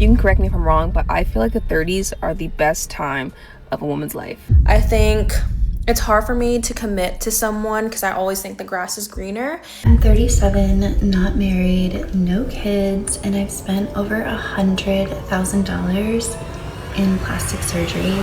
You can correct me if I'm wrong, but I feel like the 30s are the best time of a woman's life. I think it's hard for me to commit to someone because I always think the grass is greener. I'm 37, not married, no kids, and I've spent over $100,000 in plastic surgery.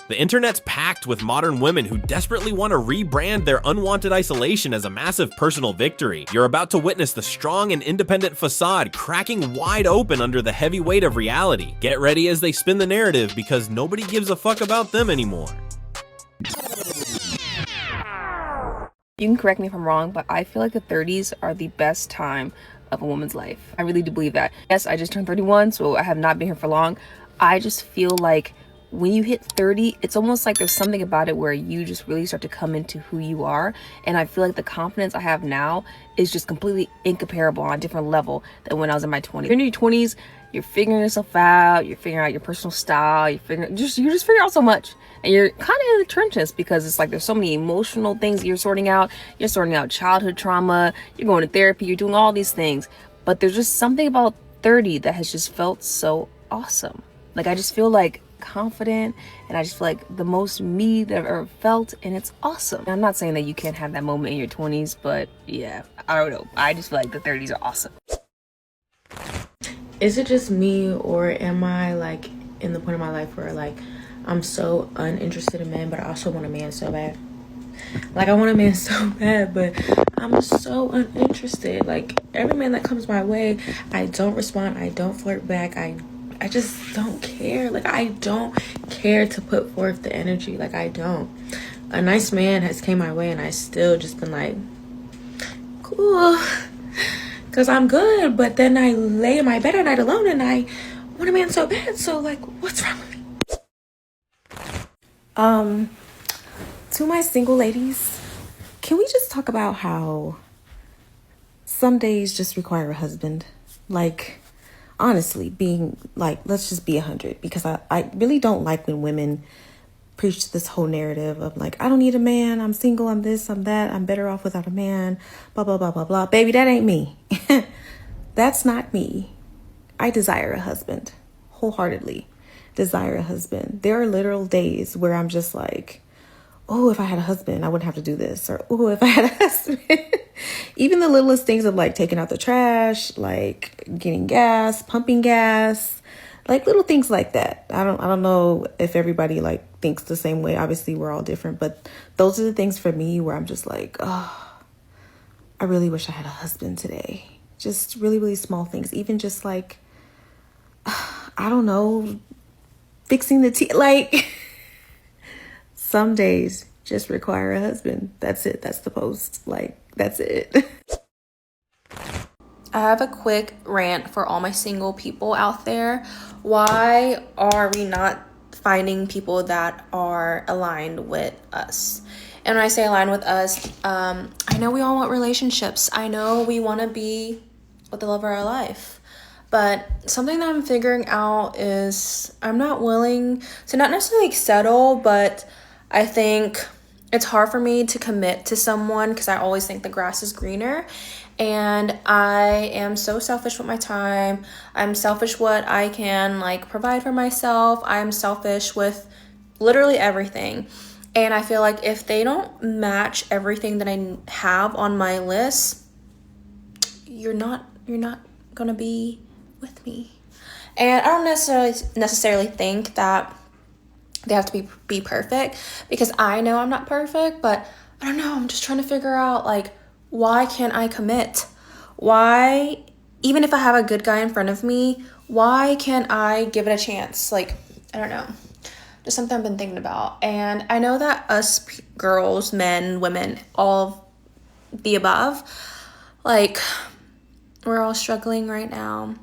The internet's packed with modern women who desperately want to rebrand their unwanted isolation as a massive personal victory. You're about to witness the strong and independent facade cracking wide open under the heavy weight of reality. Get ready as they spin the narrative because nobody gives a fuck about them anymore. You can correct me if I'm wrong, but I feel like the 30s are the best time of a woman's life. I really do believe that. Yes, I just turned 31, so I have not been here for long. I just feel like when you hit 30, it's almost like there's something about it where you just really start to come into who you are. And I feel like the confidence I have now is just completely incomparable on a different level than when I was in my 20s. You're in your 20s, you're figuring yourself out, you're figuring out your personal style, you're just figuring out so much. And you're kind of in the trenches because it's like there's so many emotional things you're sorting out. You're sorting out childhood trauma, you're going to therapy, you're doing all these things. But there's just something about 30 that has just felt so awesome. Like I just feel like confident and I just feel like the most me that I've ever felt, and it's awesome. I'm not saying that you can't have that moment in your 20s, but yeah, I don't know. I just feel like the 30s are awesome. Is it just me, or am I like in the point of my life where like I'm so uninterested in men, but I also want a man so bad? Like I want a man so bad, but I'm so uninterested. Like every man that comes my way, I don't respond, I don't flirt back, I just don't care. Like I don't care to put forth the energy. Like I don't. A nice man has came my way and I still just been like, cool, because I'm good. But then I lay in my bed at night alone and I want a man so bad. So like, what's wrong with me? To my single ladies, can we just talk about how some days just require a husband? Like, honestly, being like, let's just be 100, because I really don't like when women preach this whole narrative of like, I don't need a man, I'm single, I'm this, I'm that, I'm better off without a man, blah, blah, blah, blah, blah. Baby, that ain't me. That's not me. I desire a husband, wholeheartedly desire a husband. There are literal days where I'm just like, oh, if I had a husband, I wouldn't have to do this. Or, oh, if I had a husband. Even the littlest things of like taking out the trash, like getting gas, pumping gas, like little things like that. I don't know if everybody like thinks the same way. Obviously, we're all different, but those are the things for me where I'm just like, oh, I really wish I had a husband today. Just really, really small things. Even just like, I don't know, fixing the tea, like some days just require a husband. That's it. That's the post. Like, that's it. I have a quick rant for all my single people out there. Why are we not finding people that are aligned with us? And when I say aligned with us, I know we all want relationships. I know we want to be with the love of our life. But something that I'm figuring out is I'm not willing to not necessarily settle, but I think it's hard for me to commit to someone because I always think the grass is greener. And I am so selfish with my time. I'm selfish what I can like provide for myself. I'm selfish with literally everything. And I feel like if they don't match everything that I have on my list, you're not gonna be with me. And I don't necessarily think that they have to be perfect, because I know I'm not perfect, but I don't know, I'm just trying to figure out like, why can't I commit? Why, even if I have a good guy in front of me, why can't I give it a chance? Like, I don't know, just something I've been thinking about. And I know that us girls, men, women, all of the above, like, we're all struggling right now.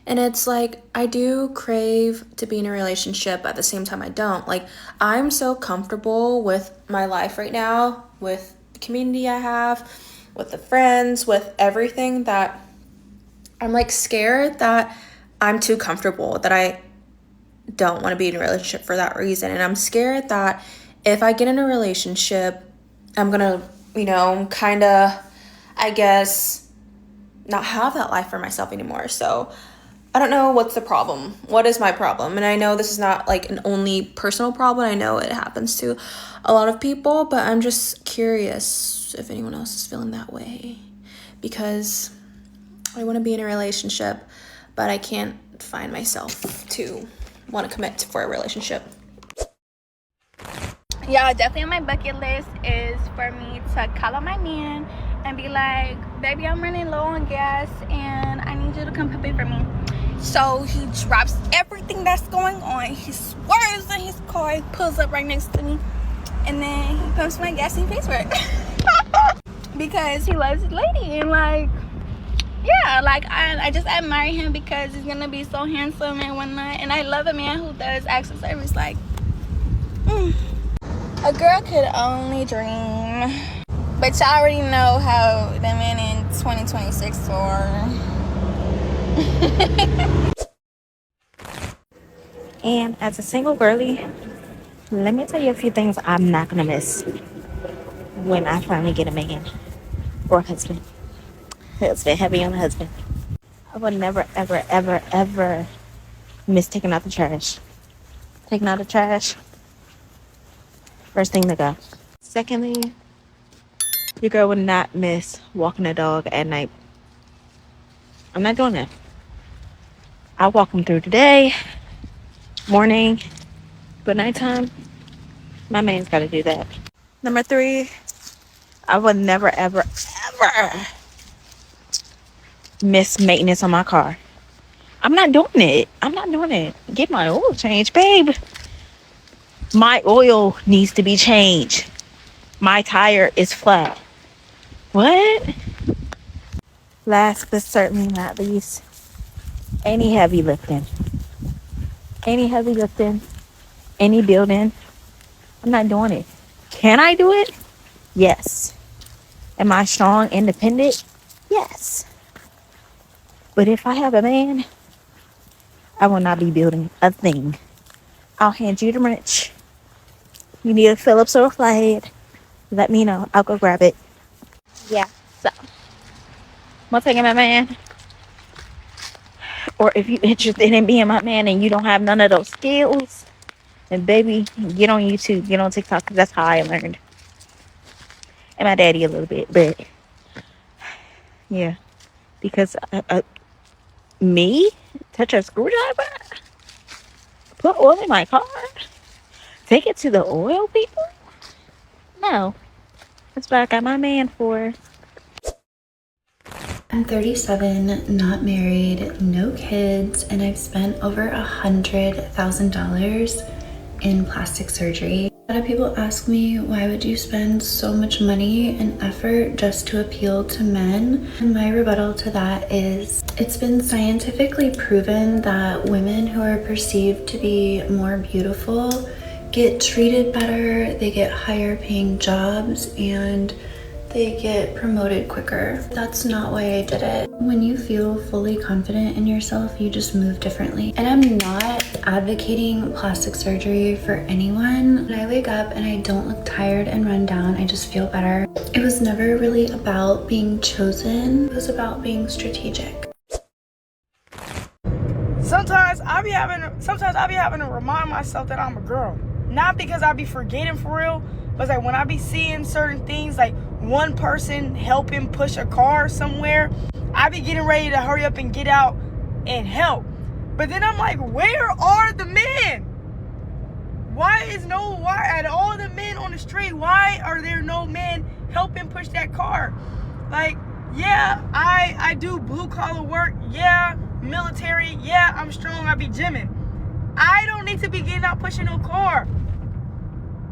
And it's like, I do crave to be in a relationship, at the same time I don't. Like, I'm so comfortable with my life right now, with the community I have, with the friends, with everything, that I'm like scared that I'm too comfortable, that I don't want to be in a relationship for that reason. And I'm scared that if I get in a relationship, I'm gonna, kind of, I guess, not have that life for myself anymore. So I don't know what's the problem. What is my problem? And I know this is not like an only personal problem. I know it happens to a lot of people, but I'm just curious if anyone else is feeling that way. Because I want to be in a relationship, but I can't find myself to want to commit for a relationship. Yeah, definitely on my bucket list is for me to call up my man and be like, baby, I'm running low on gas and I need you to come pay for me. So he drops everything that's going on. He swerves in his car, he pulls up right next to me, and then he pumps my gas and he pays for it. Because he loves his lady, and like, yeah, like I just admire him because he's gonna be so handsome and whatnot. And I love a man who does acts of service. Like, a girl could only dream. But y'all already know how the men in 2026 are. And as a single girly, let me tell you a few things I'm not gonna miss when I finally get a man or a husband. It's been heavy on the husband. I would never, ever, ever, ever miss taking out the trash. Taking out the trash, first thing to go. Secondly, your girl would not miss walking a dog at night. I'm not doing that. I walk them through the day, morning, but nighttime, my man's got to do that. Number 3, I would never, ever, ever miss maintenance on my car. I'm not doing it. Get my oil changed, babe. My oil needs to be changed. My tire is flat. What? Last but certainly not least, any heavy lifting, any building, I'm not doing it. Can I do it? Yes. Am I strong, independent? Yes. But if I have a man, I will not be building a thing. I'll hand you the wrench. You need a Phillips or a flathead, let me know. I'll go grab it. Yeah, so I'm taking my man. Or if you're interested in being my man and you don't have none of those skills, then baby, get on YouTube, get on TikTok, because that's how I learned. And my daddy a little bit, but yeah, because me touch a screwdriver, put oil in my car, take it to the oil people? No, that's what I got my man for. I'm 37, not married, no kids, and I've spent over $100,000 in plastic surgery. A lot of people ask me, why would you spend so much money and effort just to appeal to men? And my rebuttal to that is, it's been scientifically proven that women who are perceived to be more beautiful get treated better, they get higher paying jobs, and they get promoted quicker. That's not why I did it. When you feel fully confident in yourself, you just move differently. And I'm not advocating plastic surgery for anyone. When I wake up and I don't look tired and run down, I just feel better. It was never really about being chosen. It was about being strategic. Sometimes I be having to remind myself that I'm a girl. Not because I be forgetting for real, but it's like when I be seeing certain things, like one person helping push a car somewhere, I be getting ready to hurry up and get out and help. But then I'm like, where are the men? Why at all the men on the street, why are there no men helping push that car? Like, yeah, I do blue collar work. Yeah, military. Yeah, I'm strong. I be gymming. I don't need to be getting out pushing no car.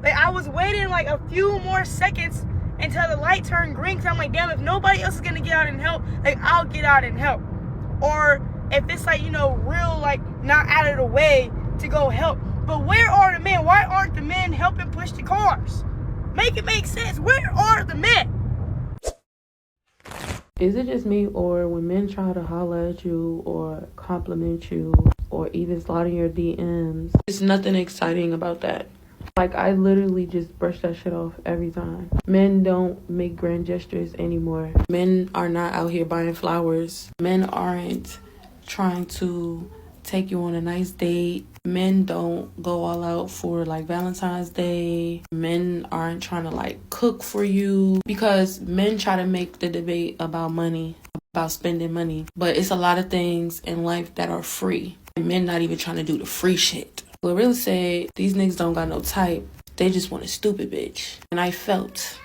Like, I was waiting like a few more seconds until the light turned green, because I'm like, damn, if nobody else is gonna get out and help, like, I'll get out and help. Or if it's like, real, like, not out of the way to go help. But where are the men? Why aren't the men helping push the cars? Make it make sense. Where are the men? Is it just me, or when men try to holler at you or compliment you or even slide in your DMs, there's nothing exciting about that? Like, I literally just brush that shit off every time. Men don't make grand gestures anymore. Men are not out here buying flowers. Men aren't trying to take you on a nice date. Men don't go all out for like Valentine's Day. Men aren't trying to like cook for you, because men try to make the debate about money, about spending money. But it's a lot of things in life that are free. Men not even trying to do the free shit. But really said, these niggas don't got no type. They just want a stupid bitch. And I felt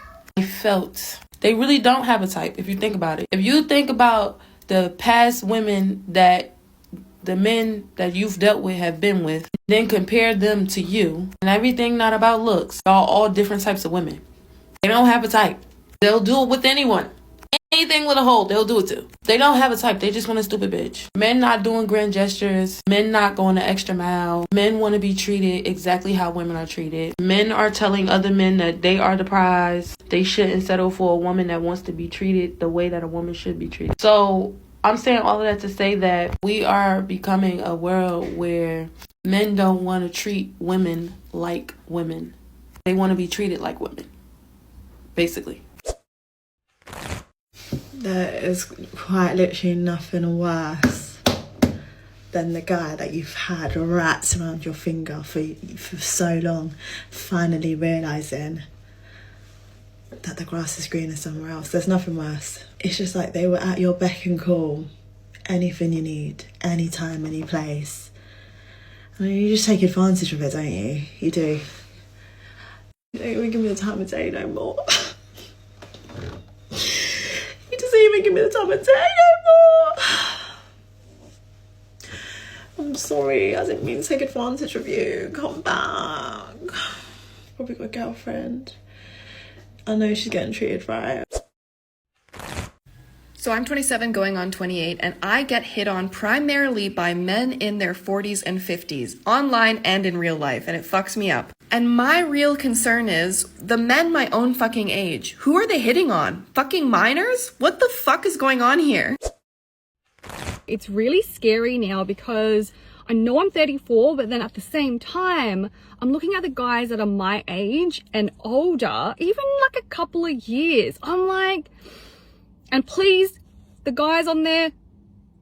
they really don't have a type if you think about it. If you think about the past women that the men that you've dealt with have been with, then compare them to you, and everything not about looks, all different types of women. They don't have a type. They'll do it with anyone. Anything with a hole, they'll do it to. They don't have a type. They just want a stupid bitch. Men not doing grand gestures. Men not going the extra mile. Men want to be treated exactly how women are treated. Men are telling other men that they are the prize. They shouldn't settle for a woman that wants to be treated the way that a woman should be treated. So I'm saying all of that to say that we are becoming a world where men don't want to treat women like women. They want to be treated like women, basically. There is quite literally nothing worse than the guy that you've had wrapped around your finger for so long, finally realising that the grass is greener somewhere else. There's nothing worse. It's just like they were at your beck and call. Anything you need, anytime, any place. I mean, you just take advantage of it, don't you? You do. You don't even give me the time of day no more. You just don't even give me the time of day no more. I'm sorry, I didn't mean to take advantage of you. Come back. Probably got a girlfriend. I know she's getting treated right. So I'm 27 going on 28, and I get hit on primarily by men in their 40s and 50s, online and in real life, and it fucks me up. And my real concern is the men my own fucking age. Who are they hitting on? Fucking minors? What the fuck is going on here? It's really scary now because I know I'm 34, but then at the same time, I'm looking at the guys that are my age and older, even like a couple of years. I'm like, and please, the guys on there,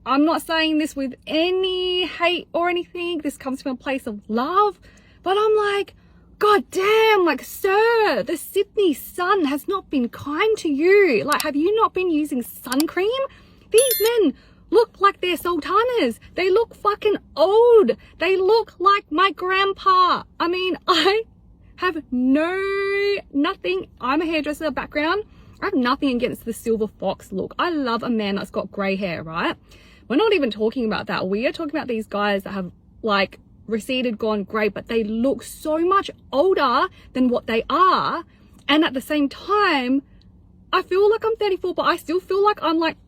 I'm not saying this with any hate or anything. This comes from a place of love. But I'm like, God damn, like, sir, the Sydney sun has not been kind to you. Like, have you not been using sun cream? These men look like they're sultanas. They look fucking old. They look like my grandpa. I mean, I have nothing. I'm a hairdresser background. I have nothing against the silver fox look. I love a man that's got grey hair, right? We're not even talking about that. We are talking about these guys that have like receded, gone grey, but they look so much older than what they are. And at the same time, I feel like I'm 34, but I still feel like I'm like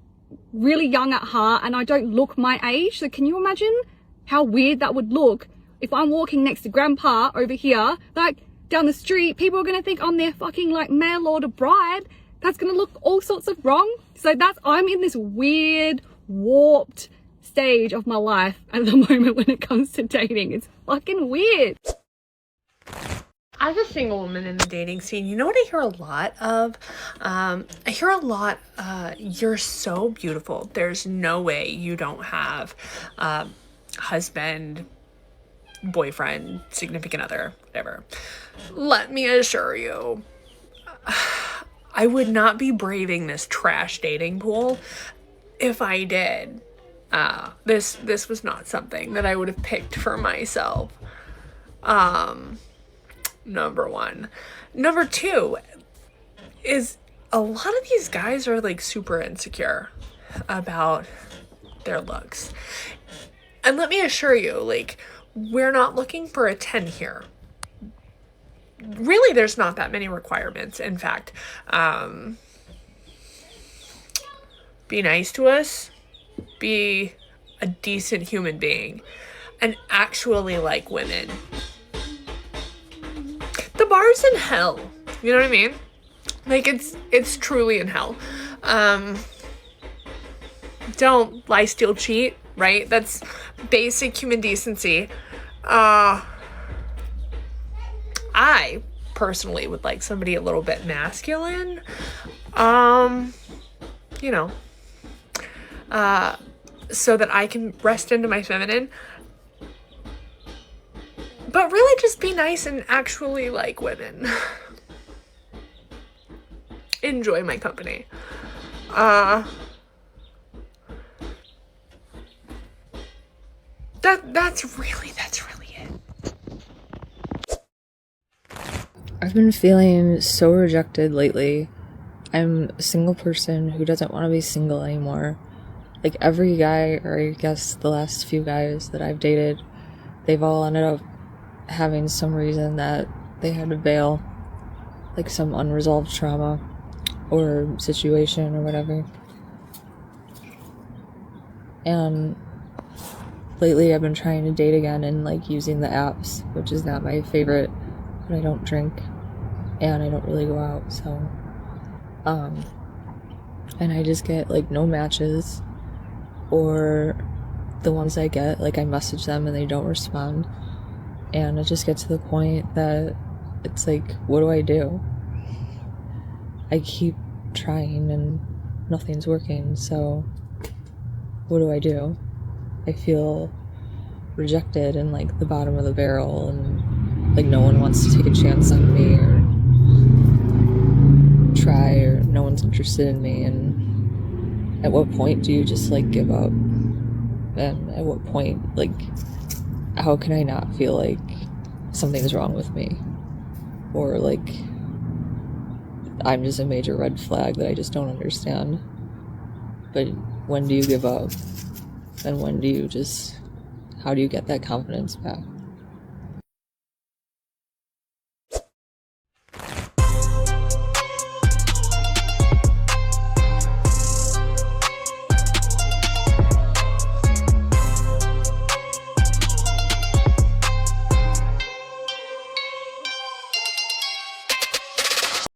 really young at heart and I don't look my age. So can you imagine how weird that would look if I'm walking next to grandpa over here, like down the street? People are going to think I'm their fucking like mail order bride. That's going to look all sorts of wrong. So I'm in this weird, warped stage of my life at the moment when it comes to dating. It's fucking weird. As a single woman in the dating scene, you know what I hear a lot of? I hear a lot, you're so beautiful. There's no way you don't have husband, boyfriend, significant other, whatever. Let me assure you, I would not be braving this trash dating pool if I did. This was not something that I would have picked for myself. Number one. Number two is a lot of these guys are like super insecure about their looks. And let me assure you, like, we're not looking for a 10 here. Really, there's not that many requirements. In fact, be nice to us, be a decent human being, and actually like women. The bar's in hell. You know what I mean? Like, it's truly in hell. Don't lie, steal, cheat, right? That's basic human decency. I personally would like somebody a little bit masculine. You know, so that I can rest into my feminine. But really just be nice and actually like women. Enjoy my company. That's really it. I've been feeling so rejected lately. I'm a single person who doesn't want to be single anymore. Like every guy, or I guess the last few guys that I've dated, they've all ended up having some reason that they had to bail, like some unresolved trauma or situation or whatever. And lately I've been trying to date again and like using the apps, which is not my favorite, but I don't drink and I don't really go out, so and I just get like no matches, or the ones I get, like I message them and they don't respond, and it just gets to the point that it's like, what do I do? I keep trying and nothing's working, so what do I do? I feel rejected and like the bottom of the barrel, and like no one wants to take a chance on me or try, or no one's interested in me. And at what point do you just like give up? And at what point, like, how can I not feel like something's wrong with me, or like I'm just a major red flag that I just don't understand? But when do you give up? And when do you just, how do you get that confidence back?